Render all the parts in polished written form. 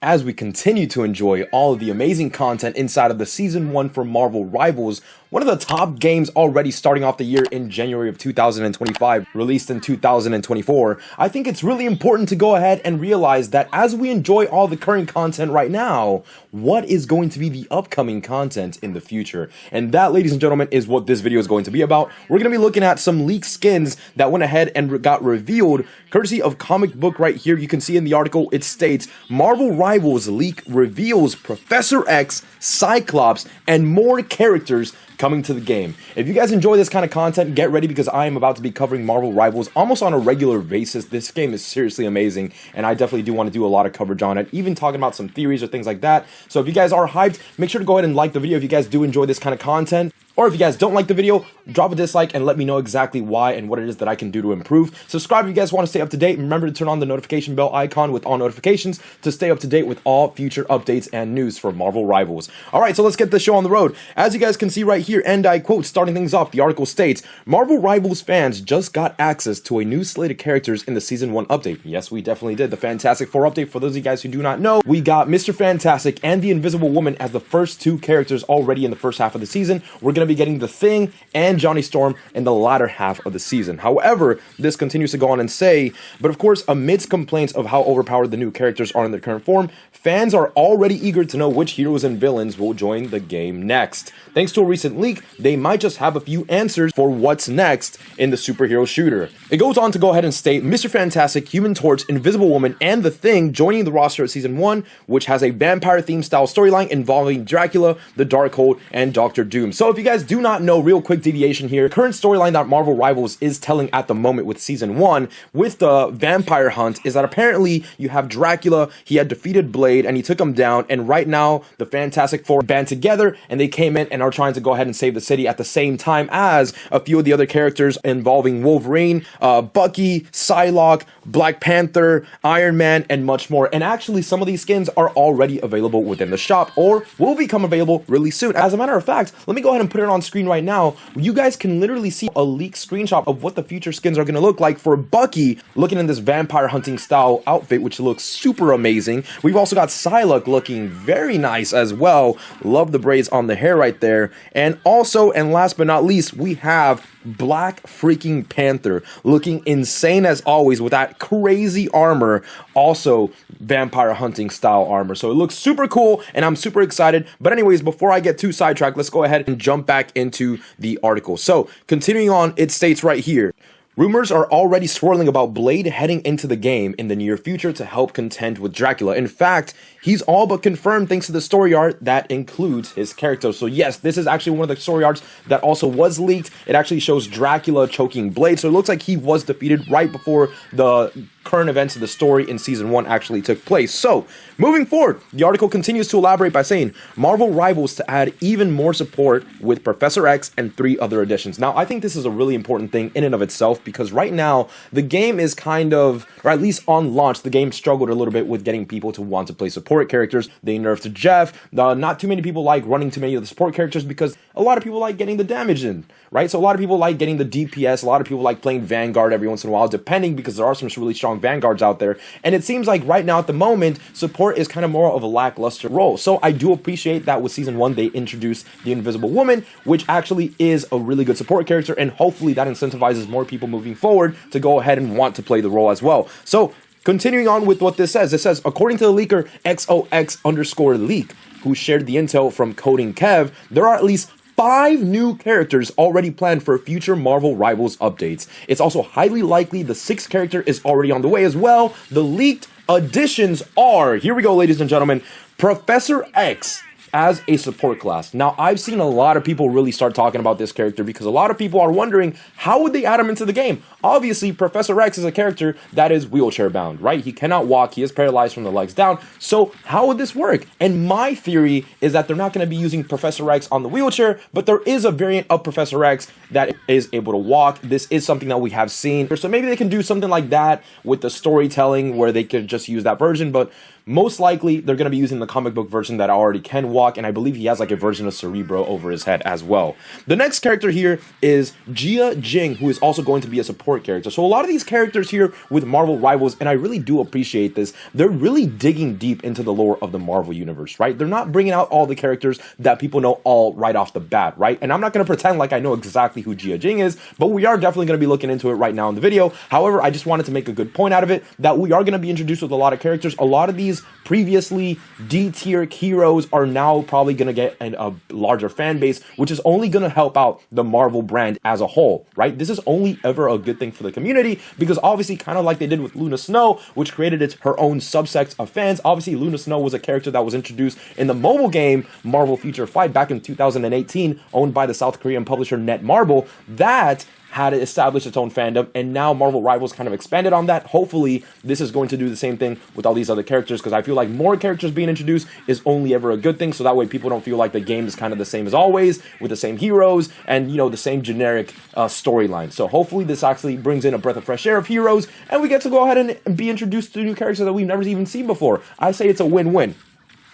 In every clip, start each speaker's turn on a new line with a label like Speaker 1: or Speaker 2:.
Speaker 1: As we continue to enjoy all of the amazing content inside of the Season 1 for Marvel Rivals, one of the top games already starting off the year in January of 2025, released in 2024, I think it's really important to go ahead and realize that as we enjoy all the current content right now, what is going to be the upcoming content in the future? And that, ladies and gentlemen, is what this video is going to be about. We're going to be looking at some leaked skins that went ahead and got revealed, courtesy of Comic Book right here. You can see in the article, it states, Marvel Rivals leak reveals Professor X, Cyclops, and more characters coming to the game. If you guys enjoy this kind of content, get ready because I am about to be covering Marvel Rivals almost on a regular basis. This game is seriously amazing, and I definitely do want to do a lot of coverage on it, even talking about some theories or things like that. So if you guys are hyped, make sure to go ahead and like the video if you guys do enjoy this kind of content. Or if you guys don't like the video, drop a dislike and let me know exactly why and what it is that I can do to improve. Subscribe if you guys want to stay up to date. Remember to turn on the notification bell icon with all notifications to stay up to date with all future updates and news for Marvel Rivals. Alright, so let's get this show on the road. As you guys can see right here, and I quote, starting things off, the article states, Marvel Rivals fans just got access to a new slate of characters in the Season 1 update. Yes, we definitely did. The Fantastic Four update, for those of you guys who do not know, we got Mr. Fantastic and the Invisible Woman as the first two characters already in the first half of the season. We're going to be getting the Thing and Johnny Storm in the latter half of the season. However, this continues to go on and say, but of course, amidst complaints of how overpowered the new characters are in their current form, fans are already eager to know which heroes and villains will join the game next. Thanks to a recent leak, they might just have a few answers for what's next in the superhero shooter. It goes on to go ahead and state Mr. Fantastic, Human Torch, Invisible Woman, and The Thing joining the roster at Season 1, which has a vampire-themed style storyline involving Dracula, the Darkhold, and Dr. Doom. So if you guys do not know, real quick deviation here, the current storyline that Marvel Rivals is telling at the moment with Season 1 with the vampire hunt is that apparently you have Dracula, he had defeated Blade, and he took him down, and right now the Fantastic Four band together, and they came in and are trying to go ahead and save the city at the same time as a few of the other characters involving Wolverine, Bucky, Psylocke, Black Panther, Iron Man, and much more. And actually, some of these skins are already available within the shop or will become available really soon. As a matter of fact, let me go ahead and put it on screen right now. You guys can literally see a leaked screenshot of what the future skins are going to look like for Bucky, looking in this vampire hunting style outfit, which looks super amazing. We've also got Psylocke looking very nice as well. Love the braids on the hair right there. And also, and last but not least, we have Black freaking Panther looking insane as always with that crazy armor, also vampire hunting style armor. So it looks super cool and I'm super excited. But anyways, before I get too sidetracked, let's go ahead and jump back into the article. So continuing on, it states right here, rumors are already swirling about Blade heading into the game in the near future to help contend with Dracula. In fact, he's all but confirmed thanks to the story art that includes his character. So yes, this is actually one of the story arts that also was leaked. It actually shows Dracula choking Blade. So it looks like he was defeated right before the current events of the story in Season 1 actually took place. So, moving forward, the article continues to elaborate by saying, Marvel Rivals to add even more support with Professor X and 3 other additions. Now, I think this is a really important thing in and of itself because right now, the game is kind of, or at least on launch, the game struggled a little bit with getting people to want to play support characters. They nerfed Jeff. Not too many people like running too many of the support characters because a lot of people like getting the damage in, right? So a lot of people like getting the DPS. A lot of people like playing Vanguard every once in a while, depending because there are some really strong Vanguards out there. And it seems like right now at the moment, support is kind of more of a lackluster role. So I do appreciate that with Season 1, they introduced the Invisible Woman, which actually is a really good support character. And hopefully that incentivizes more people moving forward to go ahead and want to play the role as well. So continuing on with what this says, it says, according to the leaker XOX_leak, who shared the intel from Coding Kev, there are at least 5 new characters already planned for future Marvel Rivals updates. It's also highly likely the 6th character is already on the way as well. The leaked additions are, here we go, ladies and gentlemen, Professor X as a support class. Now, I've seen a lot of people really start talking about this character because a lot of people are wondering, how would they add him into the game? Obviously, Professor X is a character that is wheelchair bound, right? He cannot walk, he is paralyzed from the legs down. So how would this work? And my theory is that they're not going to be using Professor X on the wheelchair, but there is a variant of Professor X that is able to walk. This is something that we have seen. So maybe they can do something like that with the storytelling where they could just use that version. But Most likely, they're going to be using the comic book version that already can walk, and I believe he has like a version of Cerebro over his head as well. The next character here is Jia Jing, who is also going to be a support character. So a lot of these characters here with Marvel Rivals, and I really do appreciate this, they're really digging deep into the lore of the Marvel Universe, right? They're not bringing out all the characters that people know all right off the bat, right? And I'm not going to pretend like I know exactly who Jia Jing is, but we are definitely going to be looking into it right now in the video. However, I just wanted to make a good point out of it, that we are going to be introduced with a lot of characters. A lot of these previously D-tier heroes are now probably going to get a larger fan base, which is only going to help out the Marvel brand as a whole, right? This is only ever a good thing for the community, because obviously, kind of like they did with Luna Snow, which created her own subsect of fans. Obviously, Luna Snow was a character that was introduced in the mobile game Marvel Future Fight back in 2018, owned by the South Korean publisher Netmarble. That had established its own fandom, and now Marvel Rivals kind of expanded on that. Hopefully, this is going to do the same thing with all these other characters, because I feel like more characters being introduced is only ever a good thing, so that way people don't feel like the game is kind of the same as always, with the same heroes, and, you know, the same generic storyline. So hopefully this actually brings in a breath of fresh air of heroes, and we get to go ahead and be introduced to new characters that we've never even seen before. I say it's a win-win.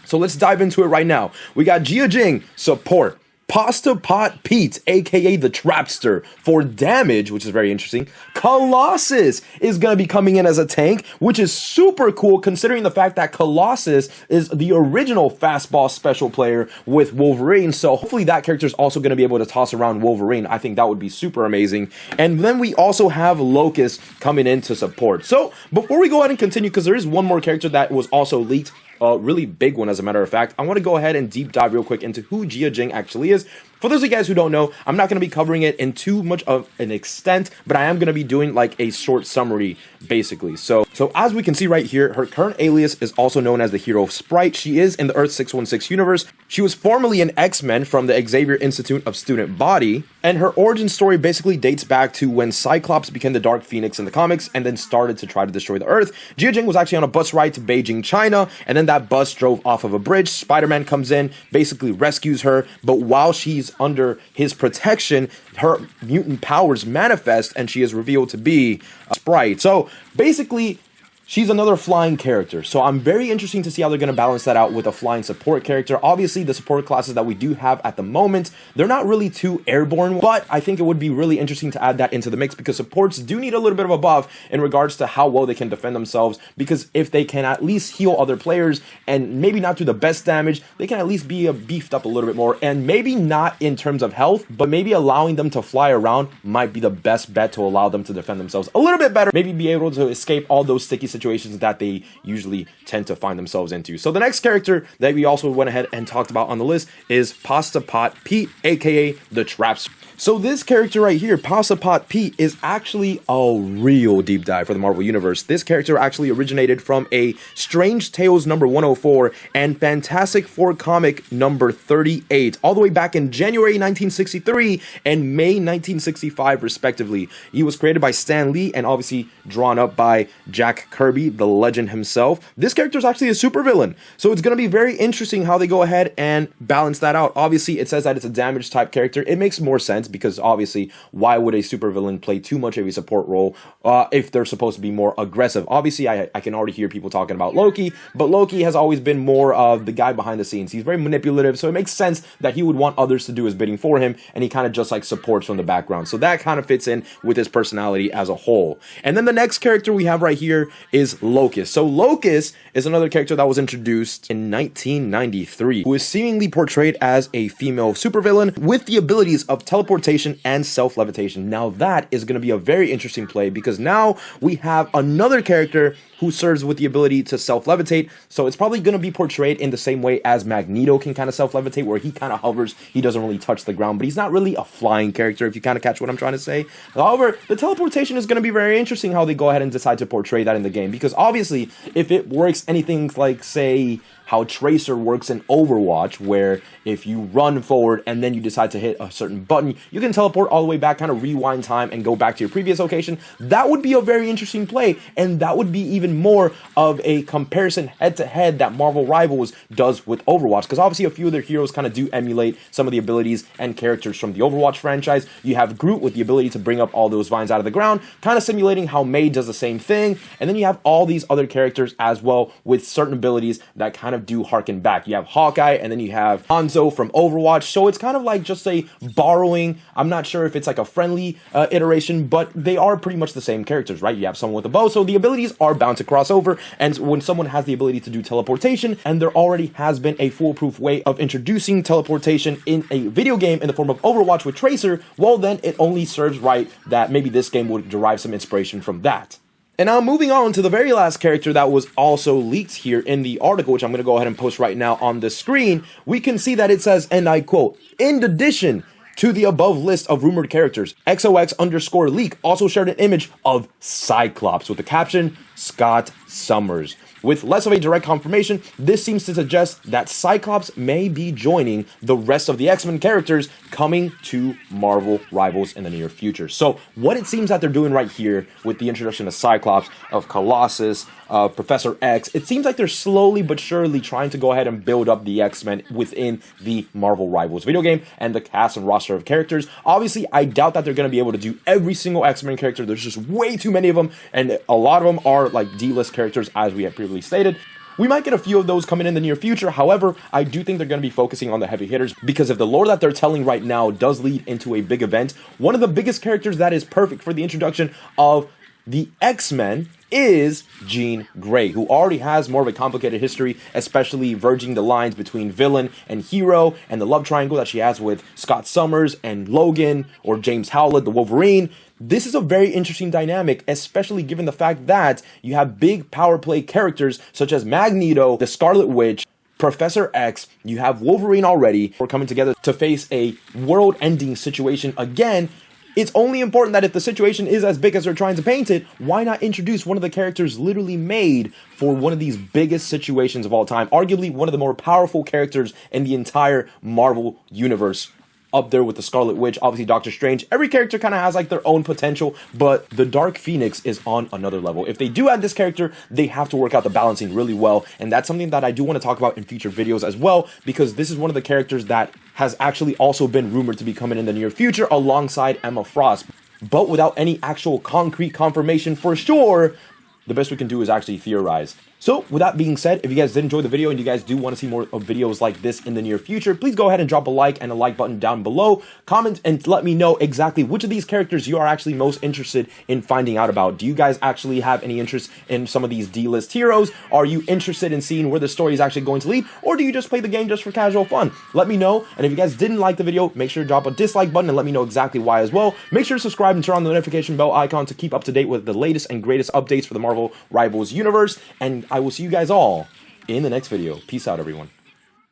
Speaker 1: So let's dive into it right now. We got Jia Jing, support. Pasta Pot Pete, aka the Trapster, for damage, which is very interesting. Colossus is going to be coming in as a tank, which is super cool considering the fact that Colossus is the original fastball special player with Wolverine. So hopefully that character is also going to be able to toss around Wolverine. I think that would be super amazing. And then we also have Locust coming in to support. So before we go ahead and continue, because there is one more character that was also leaked, a really big one as a matter of fact, I want to go ahead and deep dive real quick into who Jia Jing actually is. For those of you guys who don't know, I'm not going to be covering it in too much of an extent, but I am going to be doing like a short summary, basically. So as we can see right here, her current alias is also known as the Hero Sprite. She is in the Earth 616 universe. She was formerly an X-Men from the Xavier Institute of Student Body, and her origin story basically dates back to when Cyclops became the Dark Phoenix in the comics and then started to try to destroy the Earth. Jia Jing was actually on a bus ride to Beijing, China, and then that bus drove off of a bridge. Spider-Man comes in, basically rescues her, but while she's under his protection, her mutant powers manifest and she is revealed to be a sprite. So basically, she's another flying character, so I'm very interested to see how they're going to balance that out with a flying support character. Obviously, the support classes that we do have at the moment, they're not really too airborne, but I think it would be really interesting to add that into the mix, because supports do need a little bit of a buff in regards to how well they can defend themselves, because if they can at least heal other players and maybe not do the best damage, they can at least be beefed up a little bit more, and maybe not in terms of health, but maybe allowing them to fly around might be the best bet to allow them to defend themselves a little bit better, maybe be able to escape all those sticky situations that they usually tend to find themselves into. So the next character that we also went ahead and talked about on the list is Pasta Pot Pete, aka the Traps. So this character right here, Pasta Pot Pete, is actually a real deep dive for the Marvel Universe. This character actually originated from a Strange Tales number 104 and Fantastic Four comic number 38, all the way back in January 1963 and May 1965, respectively. He was created by Stan Lee and obviously drawn up by Jack Kirby, the legend himself. This character is actually a supervillain, so it's going to be very interesting how they go ahead and balance that out. Obviously, it says that it's a damage type character. It makes more sense, because obviously, why would a supervillain play too much of a support role if they're supposed to be more aggressive? Obviously, I can already hear people talking about Loki, but Loki has always been more of the guy behind the scenes. He's very manipulative, so it makes sense that he would want others to do his bidding for him, and he kind of just like supports from the background. So that kind of fits in with his personality as a whole. And then the next character we have right here is Locust. So Locust is another character that was introduced in 1993, who is seemingly portrayed as a female supervillain with the abilities of teleportation and self-levitation. Now that is going to be a very interesting play, because now we have another character who serves with the ability to self-levitate, so it's probably going to be portrayed in the same way as Magneto can kind of self-levitate, where he kind of hovers, he doesn't really touch the ground, but he's not really a flying character, if you kind of catch what I'm trying to say. However, the teleportation is going to be very interesting how they go ahead and decide to portray that in the game, because obviously, if it works anything like, say, how Tracer works in Overwatch, where if you run forward and then you decide to hit a certain button, you can teleport all the way back, kind of rewind time and go back to your previous location. That would be a very interesting play, and that would be even even more of a comparison head-to-head that Marvel Rivals does with Overwatch, because obviously a few of their heroes kind of do emulate some of the abilities and characters from the Overwatch franchise. You have Groot with the ability to bring up all those vines out of the ground, kind of simulating how May does the same thing, and then you have all these other characters as well with certain abilities that kind of do harken back. You have Hawkeye, and then you have Hanzo from Overwatch, so it's kind of like just a borrowing. I'm not sure if it's like a friendly iteration, but they are pretty much the same characters, right? You have someone with a bow, so the abilities are bound to cross over, and when someone has the ability to do teleportation, and there already has been a foolproof way of introducing teleportation in a video game in the form of Overwatch with Tracer, well then it only serves right that maybe this game would derive some inspiration from that. And now moving on to the very last character that was also leaked here in the article, which I'm going to go ahead and post right now on the screen, we can see that it says, and I quote, "In addition to the above list of rumored characters, XOX_leak also shared an image of Cyclops with the caption, Scott Summers. With less of a direct confirmation, this seems to suggest that Cyclops may be joining the rest of the X-Men characters coming to Marvel Rivals in the near future. So what it seems that they're doing right here with the introduction of Cyclops, of Colossus, of Professor X, it seems like they're slowly but surely trying to go ahead and build up the X-Men within the Marvel Rivals video game and the cast and roster of characters. Obviously, I doubt that they're going to be able to do every single X-Men character. There's just way too many of them, and a lot of them are like D-list characters, as we have previously stated. We might get a few of those coming in the near future. However, I do think they're going to be focusing on the heavy hitters, because if the lore that they're telling right now does lead into a big event, one of the biggest characters that is perfect for the introduction of the X-Men is Jean Grey, who already has more of a complicated history, especially verging the lines between villain and hero, and the love triangle that she has with Scott Summers and Logan, or James Howlett, the Wolverine. This is a very interesting dynamic, especially given the fact that you have big power play characters such as Magneto, the Scarlet Witch, Professor X, you have Wolverine already. We're coming together to face a world-ending situation again. It's only important that if the situation is as big as they're trying to paint it, why not introduce one of the characters literally made for one of these biggest situations of all time? Arguably one of the more powerful characters in the entire Marvel universe. Up there with the Scarlet Witch, obviously Doctor Strange. Every character kind of has like their own potential, but the Dark Phoenix is on another level. If they do add this character, they have to work out the balancing really well, and that's something that I do want to talk about in future videos as well, because this is one of the characters that has actually also been rumored to be coming in the near future alongside Emma Frost. But without any actual concrete confirmation for sure, the best we can do is actually theorize. So with that being said, if you guys did enjoy the video and you guys do want to see more of videos like this in the near future, please go ahead and drop a like and a like button down below. Comment and let me know exactly which of these characters you are actually most interested in finding out about. Do you guys actually have any interest in some of these D-list heroes? Are you interested in seeing where the story is actually going to lead? Or do you just play the game just for casual fun? Let me know. And if you guys didn't like the video, make sure to drop a dislike button and let me know exactly why as well. Make sure to subscribe and turn on the notification bell icon to keep up to date with the latest and greatest updates for the Marvel Rivals universe. And I will see you guys all in the next video. Peace out, everyone.